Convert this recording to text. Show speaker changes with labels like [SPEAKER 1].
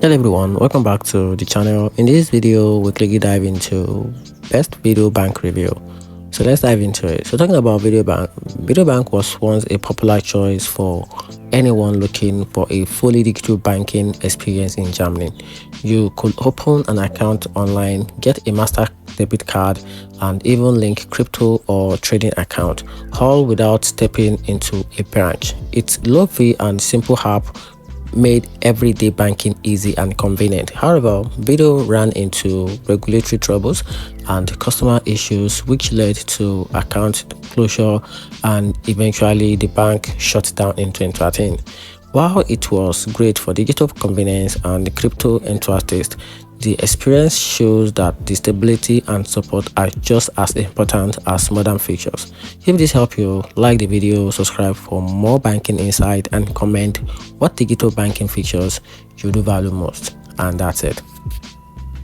[SPEAKER 1] Hello everyone, welcome back to the channel. In this video, we'll quickly dive into best video bank review. So let's dive into it. So talking about video bank, video bank was once a popular choice for anyone looking for a fully digital banking experience in Germany. You could open an account online, get a master debit card, and even link crypto or trading account, all without stepping into a branch. Its low fee and simple app made everyday banking easy and convenient. However, Video ran into regulatory troubles and customer issues, which led to account closure and eventually the bank shut down in 2013. While it was great for digital convenience and crypto enthusiasts, the experience shows that the stability and support are just as important as modern features. If this helped you, like the video, subscribe for more banking insight, and comment what digital banking features you do value most. And that's it.